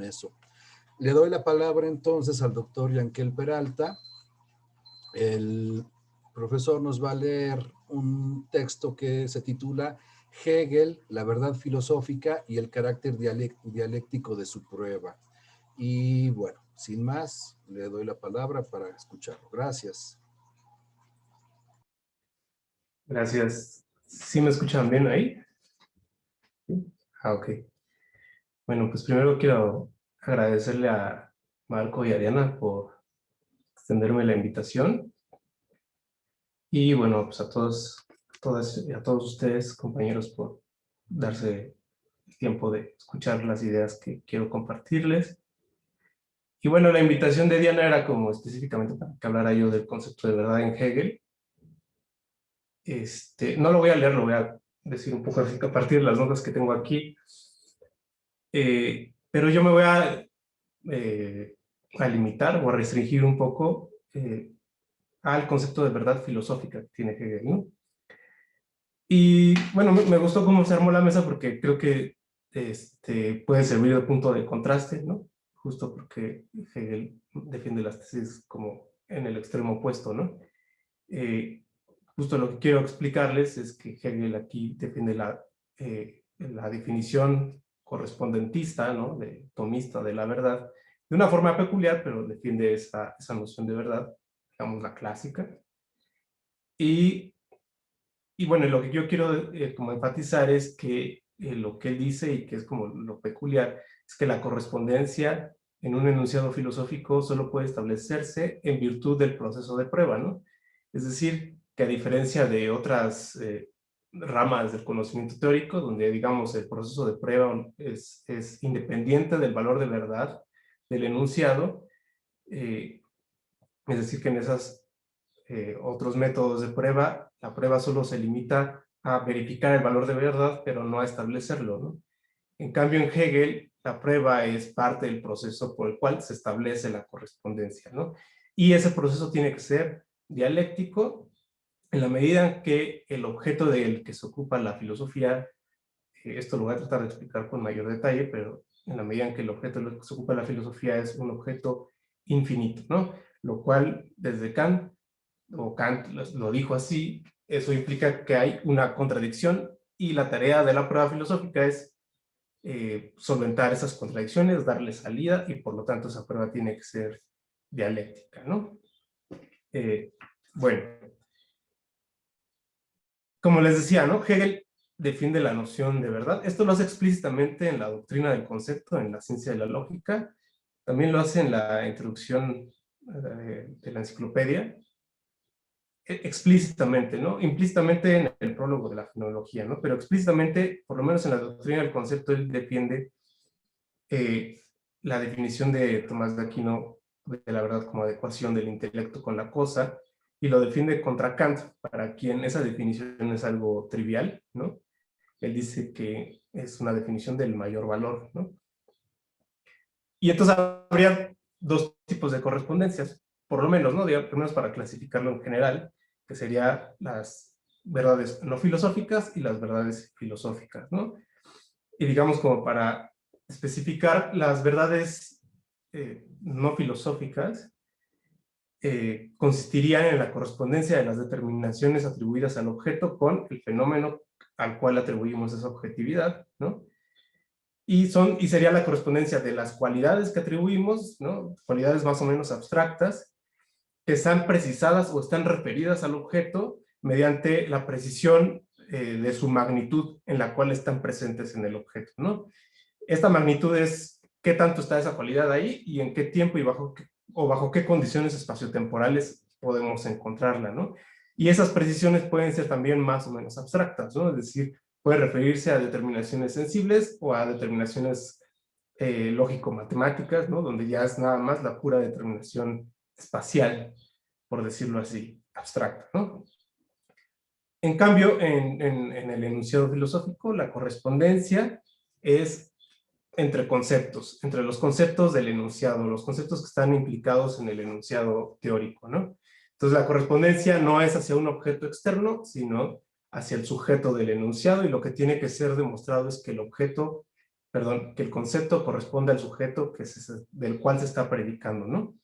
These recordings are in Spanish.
eso. Le doy la palabra entonces al doctor Yankel Peralta. El profesor nos va a leer un texto que se titula Hegel, la verdad filosófica y el carácter dialéctico de su prueba. Y bueno, sin más, le doy la palabra para escucharlo. Gracias. Gracias. ¿Sí me escuchan bien ahí? Ah, ok. Bueno, pues primero quiero agradecerle a Marco y a Diana por extenderme la invitación. Y bueno, pues a todas y a todos ustedes, compañeros, por darse el tiempo de escuchar las ideas que quiero compartirles. Y bueno, la invitación de Diana era como específicamente para que hablara yo del concepto de verdad en Hegel. No lo voy a leer, lo voy a decir un poco así a partir de las notas que tengo aquí. Pero yo me voy a limitar o a restringir un poco al concepto de verdad filosófica que tiene Hegel, ¿no? Y bueno, me gustó cómo se armó la mesa porque creo que puede servir de punto de contraste, ¿no? Justo porque Hegel defiende las tesis como en el extremo opuesto, ¿no? Justo lo que quiero explicarles es que Hegel aquí defiende la definición correspondentista, ¿no? Tomista de la verdad, de una forma peculiar, pero defiende esa noción de verdad, digamos la clásica. Y bueno, lo que yo quiero como enfatizar es que lo que él dice, y que es como lo peculiar, es que la correspondencia en un enunciado filosófico solo puede establecerse en virtud del proceso de prueba, ¿no? Es decir, que a diferencia de otras ramas del conocimiento teórico, donde digamos el proceso de prueba es independiente del valor de verdad del enunciado, es decir, que en esos otros métodos de prueba, la prueba solo se limita a verificar el valor de verdad, pero no a establecerlo, ¿no? En cambio, en Hegel, la prueba es parte del proceso por el cual se establece la correspondencia, ¿no? Y ese proceso tiene que ser dialéctico en la medida en que el objeto del que se ocupa la filosofía, esto lo voy a tratar de explicar con mayor detalle, pero en la medida en que el objeto del que se ocupa la filosofía es un objeto infinito, ¿no? Lo cual, desde Kant, o Kant lo dijo así, eso implica que hay una contradicción y la tarea de la prueba filosófica es solventar esas contradicciones, darle salida y por lo tanto esa prueba tiene que ser dialéctica, ¿no? Bueno, como les decía, ¿no? Hegel defiende la noción de verdad. Esto lo hace explícitamente en la doctrina del concepto, en la ciencia de la lógica. También lo hace en la introducción de la enciclopedia. Explícitamente, ¿no? Implícitamente en el prólogo de la fenomenología, ¿no? Pero explícitamente, por lo menos en la doctrina del concepto, él defiende la definición de Tomás de Aquino de la verdad como adecuación del intelecto con la cosa, y lo defiende contra Kant, para quien esa definición es algo trivial, ¿no? Él dice que es una definición del mayor valor, ¿no? Y entonces habría dos tipos de correspondencias, por lo menos, ¿no? Primero para clasificarlo en general, que serían las verdades no filosóficas y las verdades filosóficas, ¿no? Y digamos como para especificar las verdades no filosóficas, consistirían en la correspondencia de las determinaciones atribuidas al objeto con el fenómeno al cual atribuimos esa objetividad, ¿no? Y sería la correspondencia de las cualidades que atribuimos, ¿no? Cualidades más o menos abstractas, que están precisadas o están referidas al objeto mediante la precisión de su magnitud en la cual están presentes en el objeto, ¿no? Esta magnitud es qué tanto está esa cualidad ahí y en qué tiempo y bajo qué condiciones espaciotemporales podemos encontrarla, ¿no? Y esas precisiones pueden ser también más o menos abstractas, ¿no? Es decir, puede referirse a determinaciones sensibles o a determinaciones lógico-matemáticas, ¿no? Donde ya es nada más la pura determinación espacial, por decirlo así, abstracta, ¿no? En cambio, en el enunciado filosófico, la correspondencia es entre conceptos, entre los conceptos del enunciado, los conceptos que están implicados en el enunciado teórico, ¿no? Entonces, la correspondencia no es hacia un objeto externo, sino hacia el sujeto del enunciado, y lo que tiene que ser demostrado es que el objeto perdón, que el concepto corresponde al sujeto del cual se está predicando, ¿no?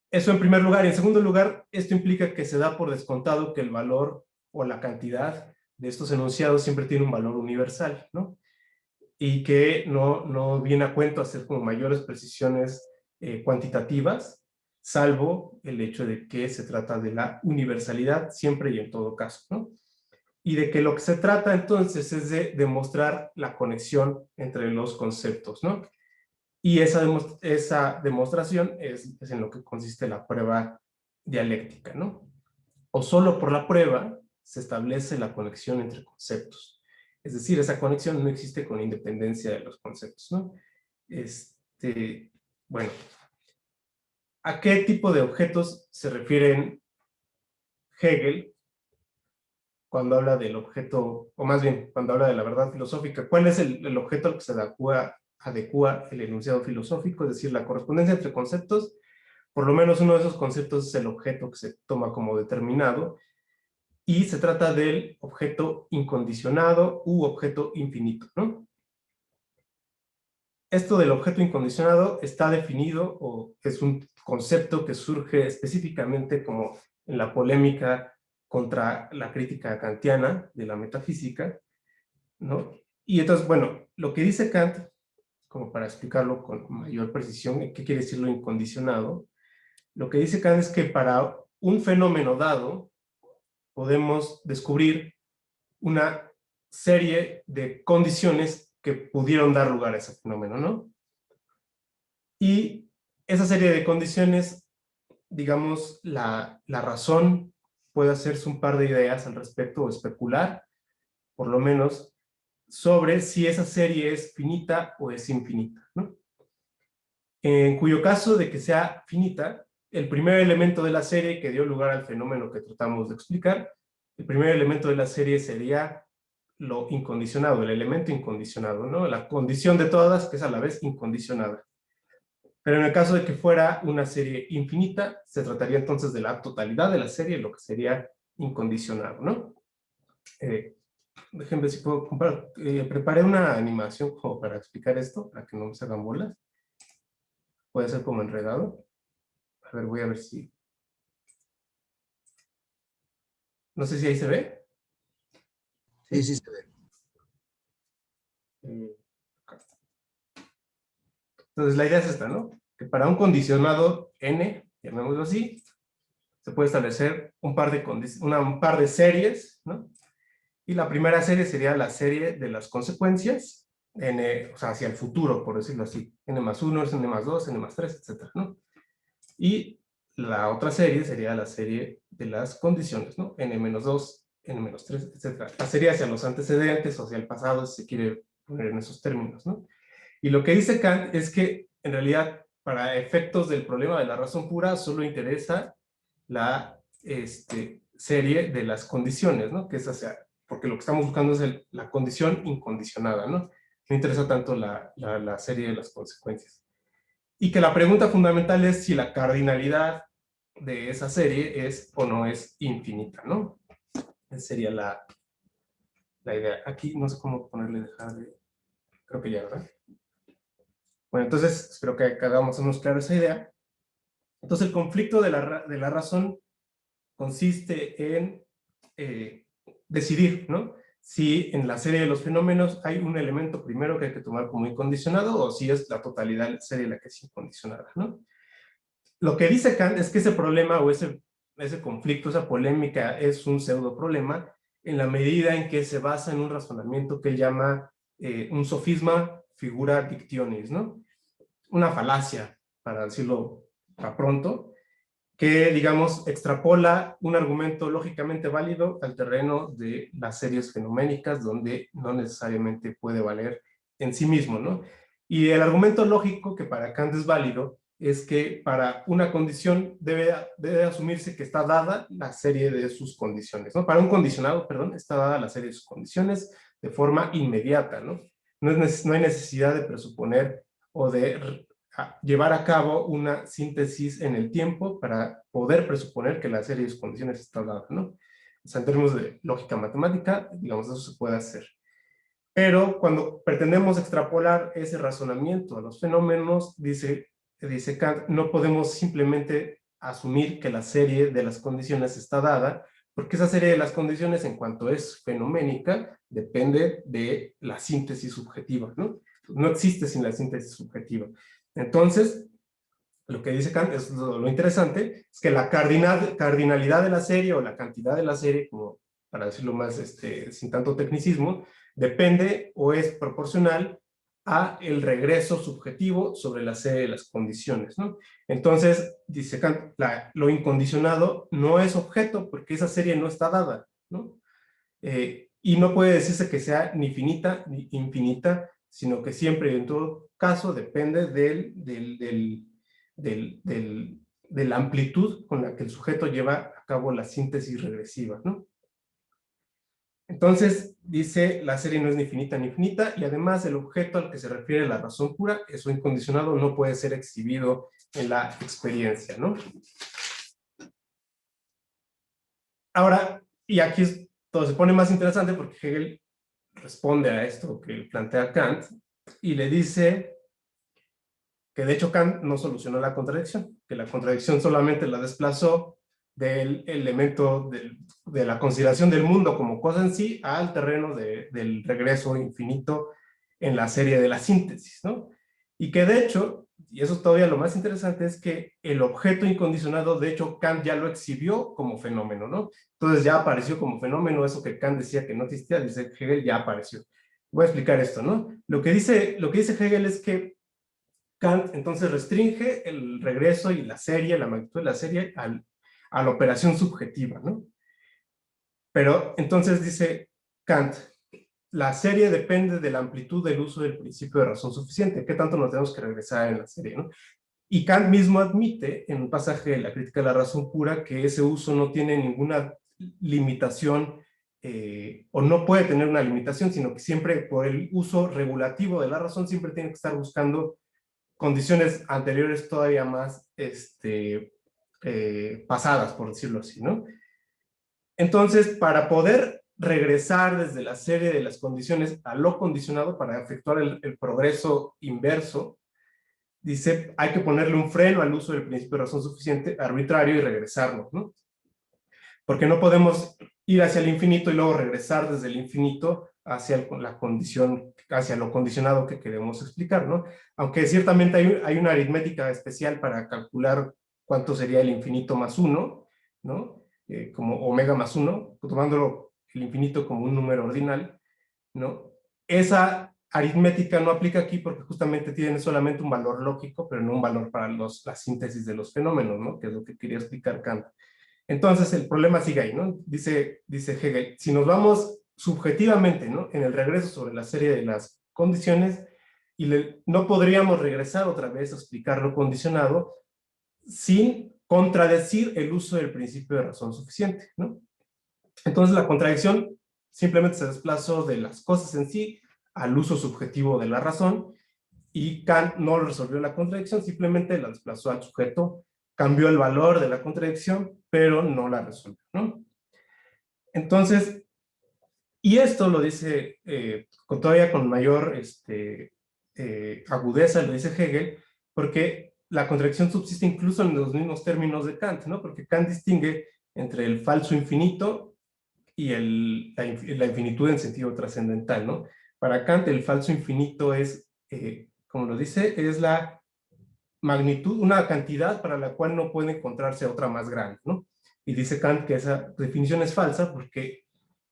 Eso en primer lugar. Y en segundo lugar, esto implica que se da por descontado que el valor o la cantidad de estos enunciados siempre tiene un valor universal, ¿no? Y que no viene a cuento hacer como mayores precisiones cuantitativas, salvo el hecho de que se trata de la universalidad siempre y en todo caso, ¿no? Y de que lo que se trata entonces es de demostrar la conexión entre los conceptos, ¿no? Y esa demostración es en lo que consiste la prueba dialéctica, ¿no? O solo por la prueba se establece la conexión entre conceptos. Es decir, esa conexión no existe con independencia de los conceptos, ¿no? Bueno, ¿a qué tipo de objetos se refieren Hegel cuando habla del objeto, o más bien, cuando habla de la verdad filosófica? ¿Cuál es el objeto al que se adecua el enunciado filosófico? Es decir, la correspondencia entre conceptos. Por lo menos uno de esos conceptos es el objeto que se toma como determinado, y se trata del objeto incondicionado u objeto infinito, ¿no? Esto del objeto incondicionado está definido, o es un concepto que surge específicamente como en la polémica contra la crítica kantiana de la metafísica, ¿no? Y entonces, bueno, lo que dice Kant, como para explicarlo con mayor precisión, ¿qué quiere decir lo incondicionado? Lo que dice Kant es que para un fenómeno dado podemos descubrir una serie de condiciones que pudieron dar lugar a ese fenómeno, ¿no? Y esa serie de condiciones, digamos, la razón puede hacerse un par de ideas al respecto o especular, por lo menos, sobre si esa serie es finita o es infinita, ¿no? En cuyo caso de que sea finita, el primer elemento de la serie que dio lugar al fenómeno que tratamos de explicar, el primer elemento de la serie sería lo incondicionado, el elemento incondicionado, ¿no? La condición de todas que es a la vez incondicionada. Pero en el caso de que fuera una serie infinita, se trataría entonces de la totalidad de la serie, lo que sería incondicionado, ¿no? Déjenme ver si puedo comprar. Preparé una animación como para explicar esto, para que no se hagan bolas. Puede ser como enredado. A ver, voy a ver si... No sé si ahí se ve. Sí, sí se ve. Acá está. Entonces la idea es esta, ¿no? Que para un condicionado n, llamémoslo así, se puede establecer un par de series, ¿no? Y la primera serie sería la serie de las consecuencias, n, o sea, hacia el futuro, por decirlo así. N más 1, n más 2, n más 3, etcétera, ¿no? Y la otra serie sería la serie de las condiciones, ¿no? N menos 2, n menos 3, etcétera. La serie hacia los antecedentes o hacia el pasado, si se quiere poner en esos términos, ¿no? Y lo que dice Kant es que, en realidad, para efectos del problema de la razón pura, solo interesa la serie de las condiciones, ¿no? Que es hacia, porque lo que estamos buscando es la condición incondicionada, ¿no? No interesa tanto la serie de las consecuencias. Y que la pregunta fundamental es si la cardinalidad de esa serie es o no es infinita, ¿no? Esa sería la idea. Aquí no sé cómo ponerle dejar de... Creo que ya, ¿verdad? Bueno, entonces espero que hagamos claro esa idea. Entonces el conflicto de la razón consiste en decidir, ¿no? Si en la serie de los fenómenos hay un elemento primero que hay que tomar como incondicionado o si es la totalidad de la serie la que es incondicionada, ¿no? Lo que dice Kant es que ese problema o ese conflicto, esa polémica es un pseudo problema en la medida en que se basa en un razonamiento que él llama un sofisma figura dictionis, ¿no? Una falacia, para decirlo a pronto, que, digamos, extrapola un argumento lógicamente válido al terreno de las series fenoménicas, donde no necesariamente puede valer en sí mismo, ¿no? Y el argumento lógico que para Kant es válido es que para una condición debe asumirse que está dada la serie de sus condiciones, ¿no? Para un condicionado, perdón, está dada la serie de sus condiciones de forma inmediata, ¿no? No hay necesidad de presuponer o de llevar a cabo una síntesis en el tiempo para poder presuponer que la serie de condiciones está dada, ¿no? O sea, en términos de lógica matemática, digamos, eso se puede hacer. Pero cuando pretendemos extrapolar ese razonamiento a los fenómenos, dice Kant, no podemos simplemente asumir que la serie de las condiciones está dada, porque esa serie de las condiciones, en cuanto es fenoménica, depende de la síntesis subjetiva, ¿no? No existe sin la síntesis subjetiva. Entonces, lo que dice Kant es lo interesante, es que la cardinalidad de la serie, o la cantidad de la serie, como para decirlo más sin tanto tecnicismo, depende o es proporcional a el regreso subjetivo sobre la serie de las condiciones, ¿no? Entonces, dice Kant, lo incondicionado no es objeto porque esa serie no está dada, ¿no? Y no puede decirse que sea ni finita ni infinita, sino que siempre, en todo caso, depende de la amplitud con la que el sujeto lleva a cabo la síntesis regresiva, ¿no? Entonces, dice, la serie no es ni finita ni infinita, y además el objeto al que se refiere la razón pura, eso incondicionado, no puede ser exhibido en la experiencia, ¿no? Ahora, y aquí todo se pone más interesante porque Hegel responde a esto que plantea Kant y le dice que de hecho Kant no solucionó la contradicción, que la contradicción solamente la desplazó del elemento de la consideración del mundo como cosa en sí al terreno del regreso infinito en la serie de la síntesis, ¿no? Y que de hecho, y eso es todavía lo más interesante, es que el objeto incondicionado, de hecho, Kant ya lo exhibió como fenómeno, ¿no? Entonces ya apareció como fenómeno, eso que Kant decía que no existía, dice Hegel, ya apareció. Voy a explicar esto, ¿no? Lo que dice Hegel es que Kant entonces restringe el regreso y la serie, la magnitud de la serie, a la operación subjetiva, ¿no? Pero entonces dice Kant, la serie depende de la amplitud del uso del principio de razón suficiente. ¿Qué tanto nos tenemos que regresar en la serie, no? Y Kant mismo admite en un pasaje de la crítica de la razón pura que ese uso no tiene ninguna limitación o no puede tener una limitación, sino que siempre por el uso regulativo de la razón siempre tiene que estar buscando condiciones anteriores todavía más pasadas, por decirlo así, ¿no? Entonces, para poder regresar desde la serie de las condiciones a lo condicionado, para efectuar el progreso inverso, dice, hay que ponerle un freno al uso del principio de razón suficiente arbitrario y regresarlo, ¿no? Porque no podemos ir hacia el infinito y luego regresar desde el infinito hacia la condición, hacia lo condicionado que queremos explicar, ¿no? Aunque ciertamente hay una aritmética especial para calcular cuánto sería el infinito más 1, ¿no? Como omega más 1, tomándolo el infinito como un número ordinal, ¿no? Esa aritmética no aplica aquí porque justamente tiene solamente un valor lógico, pero no un valor para la síntesis de los fenómenos, ¿no? Que es lo que quería explicar Kant. Entonces el problema sigue ahí, ¿no? Dice Hegel, si nos vamos subjetivamente, ¿no? En el regreso sobre la serie de las condiciones, no podríamos regresar otra vez a explicar lo condicionado sin contradecir el uso del principio de razón suficiente, ¿no? Entonces la contradicción simplemente se desplazó de las cosas en sí al uso subjetivo de la razón, y Kant no resolvió la contradicción, simplemente la desplazó al sujeto, cambió el valor de la contradicción, pero no la resolvió, ¿no? Entonces, y esto lo dice todavía con mayor agudeza, lo dice Hegel, porque la contradicción subsiste incluso en los mismos términos de Kant, ¿no? Porque Kant distingue entre el falso infinito y la infinitud en sentido trascendental, ¿no? Para Kant el falso infinito es, como lo dice, es la magnitud, una cantidad para la cual no puede encontrarse otra más grande, ¿no? Y dice Kant que esa definición es falsa porque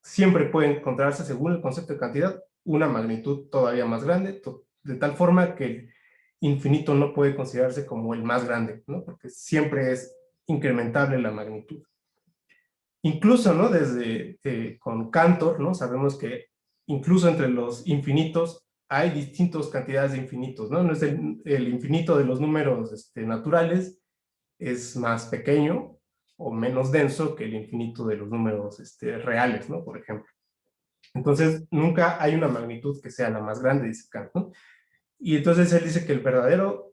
siempre puede encontrarse, según el concepto de cantidad, una magnitud todavía más grande, de tal forma que el infinito no puede considerarse como el más grande, ¿no? Porque siempre es incrementable la magnitud. Incluso, ¿no? Desde con Cantor, ¿no? Sabemos que incluso entre los infinitos hay distintas cantidades de infinitos, ¿no? No es el infinito de los números naturales es más pequeño o menos denso que el infinito de los números reales, ¿no? Por ejemplo. Entonces, nunca hay una magnitud que sea la más grande, dice Kant, ¿no? Y entonces él dice que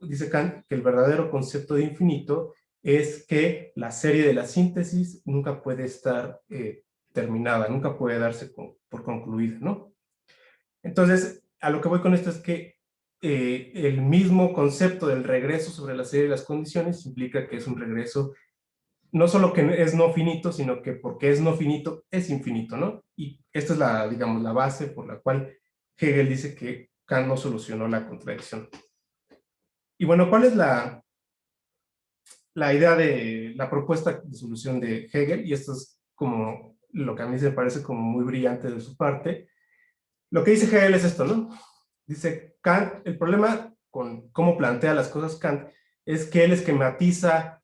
dice Kant, que el verdadero concepto de infinito es que la serie de la síntesis nunca puede estar terminada, nunca puede darse por concluida, ¿no? Entonces, a lo que voy con esto es que el mismo concepto del regreso sobre la serie de las condiciones implica que es un regreso no solo que es no finito, sino que porque es no finito, es infinito, ¿no? Y esta es la, digamos, la base por la cual Hegel dice que Kant no solucionó la contradicción. Y bueno, ¿cuál es la idea de la propuesta de solución de Hegel? Y esto es como lo que a mí se me parece como muy brillante de su parte. Lo que dice Hegel es esto, ¿no? Dice Kant, el problema con cómo plantea las cosas Kant es que él esquematiza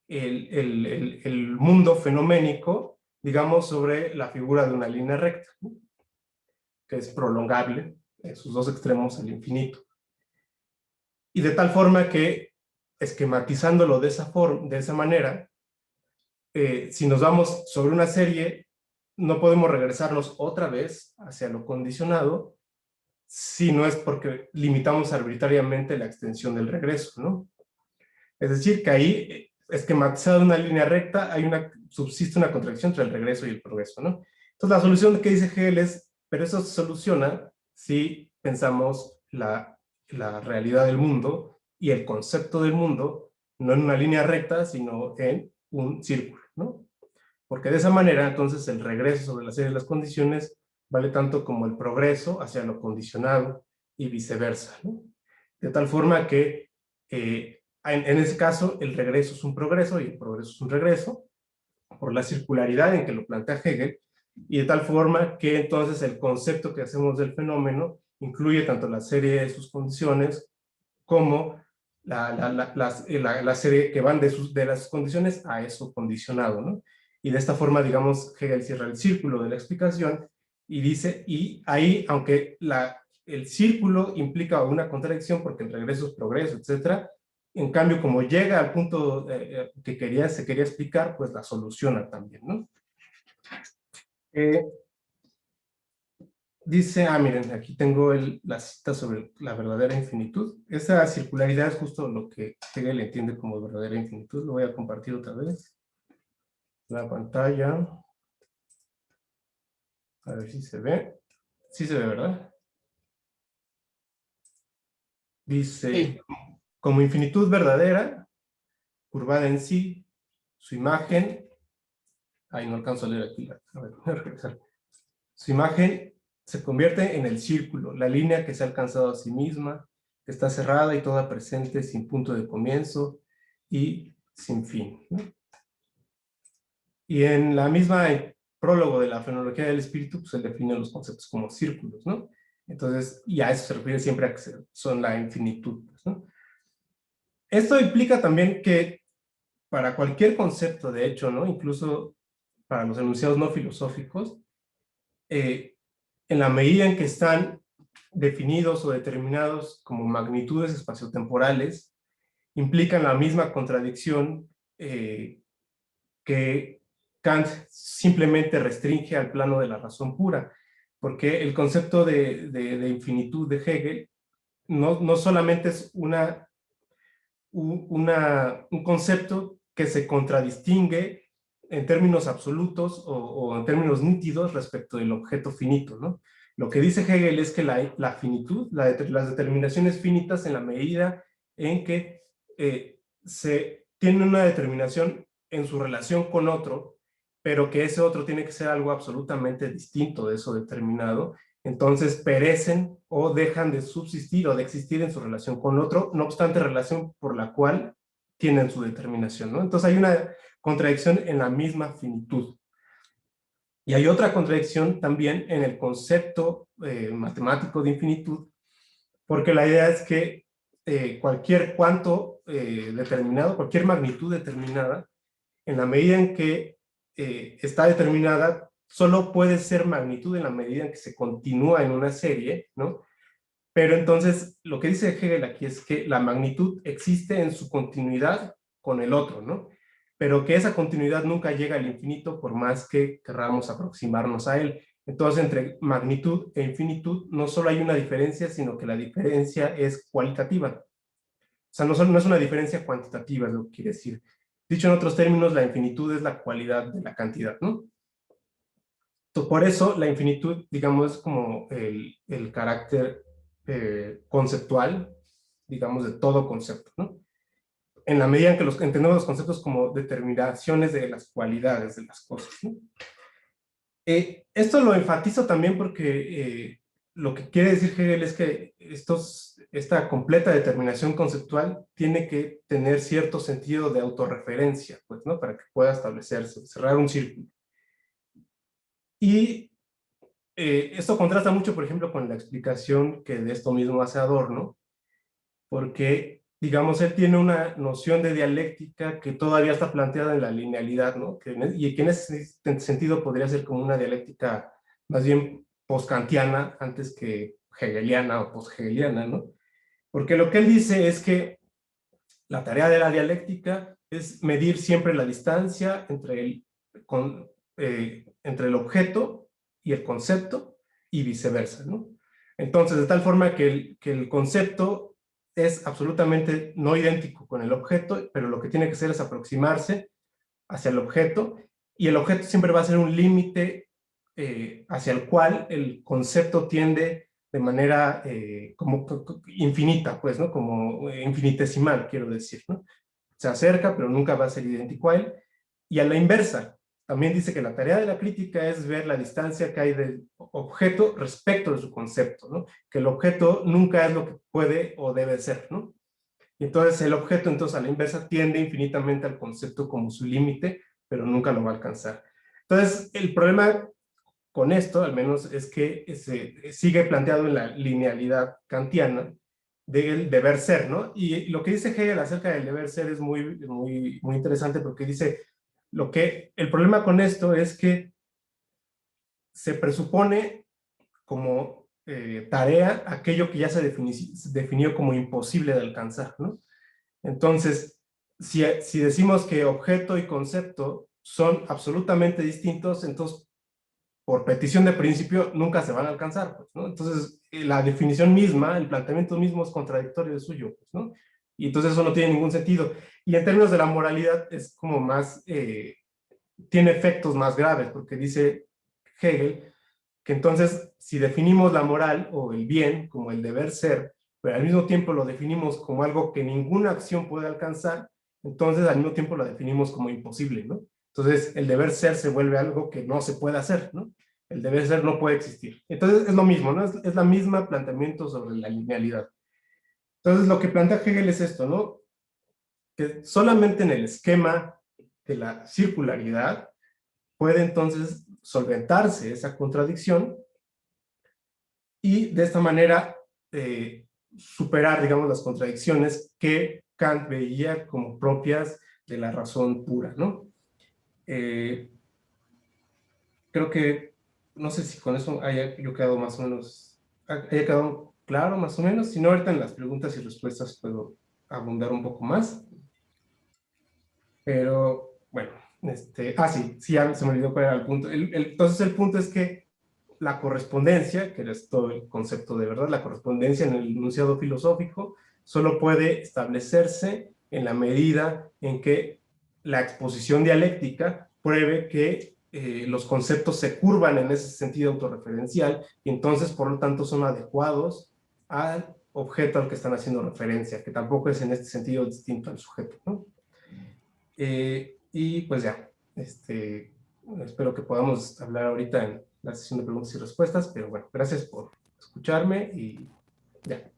el mundo fenoménico, digamos, sobre la figura de una línea recta, ¿no? Que es prolongable en sus dos extremos al infinito. Y de tal forma que, esquematizándolo de esa manera, si nos vamos sobre una serie, no podemos regresarnos otra vez hacia lo condicionado, si no es porque limitamos arbitrariamente la extensión del regreso, ¿no? Es decir, que ahí, esquematizada una línea recta, subsiste una contradicción entre el regreso y el progreso, ¿no? Entonces, la solución que dice Hegel es, pero eso se soluciona si pensamos la realidad del mundo y el concepto del mundo no en una línea recta, sino en un círculo, ¿no? Porque de esa manera, entonces, el regreso sobre la serie de las condiciones vale tanto como el progreso hacia lo condicionado y viceversa, ¿no? De tal forma que en ese caso el regreso es un progreso y el progreso es un regreso por la circularidad en que lo plantea Hegel, y de tal forma que entonces el concepto que hacemos del fenómeno incluye tanto la serie de sus condiciones como la serie que van de las condiciones a eso condicionado, ¿no? Y de esta forma, digamos, Hegel cierra el círculo de la explicación y dice, y ahí, aunque el círculo implica una contradicción porque el regreso es progreso, etcétera, en cambio, como llega al punto que se quería explicar, pues la soluciona también, ¿no? Dice, miren, aquí tengo la cita sobre la verdadera infinitud. Esa circularidad es justo lo que Hegel entiende como verdadera infinitud. Lo voy a compartir otra vez. La pantalla. A ver si se ve. Sí se ve, ¿verdad? Dice, Sí. como infinitud verdadera, curvada en sí, su imagen. No alcanzo a leer aquí. A ver, voy a regresar. Su imagen se convierte en el círculo, la línea que se ha alcanzado a sí misma, que está cerrada y toda presente sin punto de comienzo y sin fin, ¿no? Y en la misma prólogo de la fenomenología del espíritu, pues se definen los conceptos como círculos, ¿no? Entonces, y a eso se refiere siempre a que son la infinitud, ¿no? Esto implica también que para cualquier concepto, de hecho, ¿no? Incluso para los enunciados no filosóficos, en la medida en que están definidos o determinados como magnitudes espaciotemporales, implican la misma contradicción que Kant simplemente restringe al plano de la razón pura, porque el concepto de infinitud de Hegel no solamente es un concepto que se contradistingue en términos absolutos o en términos nítidos respecto del objeto finito, ¿no? Lo que dice Hegel es que la finitud, las determinaciones finitas en la medida en que se tiene una determinación en su relación con otro, pero que ese otro tiene que ser algo absolutamente distinto de eso determinado, entonces perecen o dejan de subsistir o de existir en su relación con otro, no obstante relación por la cual tienen su determinación, ¿no? Entonces hay una contradicción en la misma finitud. Y hay otra contradicción también en el concepto matemático de infinitud, porque la idea es que cualquier cuanto determinado, cualquier magnitud determinada, en la medida en que está determinada, solo puede ser magnitud en la medida en que se continúa en una serie, ¿no? Pero entonces, lo que dice Hegel aquí es que la magnitud existe en su continuidad con el otro, ¿no? Pero que esa continuidad nunca llega al infinito por más que querramos aproximarnos a él. Entonces, entre magnitud e infinitud no solo hay una diferencia, sino que la diferencia es cualitativa. O sea, no es una diferencia cuantitativa, es lo que quiere decir. Dicho en otros términos, la infinitud es la cualidad de la cantidad, ¿no? Por eso la infinitud, digamos, es como el carácter conceptual, digamos, de todo concepto, ¿no? En la medida en que entendemos los conceptos como determinaciones de las cualidades de las cosas, ¿no? Esto lo enfatizo también porque lo que quiere decir Hegel es que esta completa determinación conceptual tiene que tener cierto sentido de autorreferencia, pues, ¿no? Para que pueda establecerse, cerrar un círculo. Y esto contrasta mucho, por ejemplo, con la explicación que de esto mismo hace Adorno, porque, digamos, él tiene una noción de dialéctica que todavía está planteada en la linealidad, ¿no? Y que en ese sentido podría ser como una dialéctica más bien post-kantiana antes que hegeliana o post-hegeliana, ¿no? Porque lo que él dice es que la tarea de la dialéctica es medir siempre la distancia entre el objeto y el concepto y viceversa, ¿no? Entonces, de tal forma que el concepto es absolutamente no idéntico con el objeto, pero lo que tiene que hacer es aproximarse hacia el objeto, y el objeto siempre va a ser un límite hacia el cual el concepto tiende de manera como infinita, pues, ¿no? Como infinitesimal, quiero decir, ¿no? Se acerca, pero nunca va a ser idéntico a él. Y a la inversa, también dice que la tarea de la crítica es ver la distancia que hay del objeto respecto de su concepto, ¿no? Que el objeto nunca es lo que puede o debe ser, ¿no? Y entonces el objeto, entonces a la inversa, tiende infinitamente al concepto como su límite, pero nunca lo va a alcanzar. Entonces, el problema con esto, al menos, es que se sigue planteado en la linealidad kantiana del deber ser, ¿no? Y lo que dice Hegel acerca del deber ser es muy interesante, porque dice, el problema con esto es que se presupone como tarea aquello que ya se definió como imposible de alcanzar, ¿no? Entonces, si decimos que objeto y concepto son absolutamente distintos, entonces, por petición de principio, nunca se van a alcanzar, pues, ¿no? Entonces, la definición misma, el planteamiento mismo es contradictorio de suyo, pues, ¿no? Y entonces eso no tiene ningún sentido. Y en términos de la moralidad, es como más, tiene efectos más graves, porque dice Hegel que entonces, si definimos la moral o el bien como el deber ser, pero al mismo tiempo lo definimos como algo que ninguna acción puede alcanzar, entonces al mismo tiempo lo definimos como imposible, ¿no? Entonces el deber ser se vuelve algo que no se puede hacer, ¿no? El deber ser no puede existir. Entonces es lo mismo, ¿no? Es la misma planteamiento sobre la linealidad. Entonces lo que plantea Hegel es esto, ¿no? Que solamente en el esquema de la circularidad puede entonces solventarse esa contradicción y de esta manera superar, digamos, las contradicciones que Kant veía como propias de la razón pura, ¿no? Creo que, no sé si con eso haya yo quedado más o menos, haya quedado claro más o menos, si no ahorita en las preguntas y respuestas puedo abundar un poco más, pero bueno, sí, ya se me olvidó cuál era el punto. Entonces el punto es que la correspondencia, que es todo el concepto de verdad, la correspondencia en el enunciado filosófico, solo puede establecerse en la medida en que la exposición dialéctica pruebe que los conceptos se curvan en ese sentido autorreferencial y entonces, por lo tanto, son adecuados al objeto al que están haciendo referencia, que tampoco es en este sentido distinto al sujeto, ¿no? Y pues ya, espero que podamos hablar ahorita en la sesión de preguntas y respuestas, pero bueno, gracias por escucharme y ya.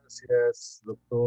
Gracias, doctor.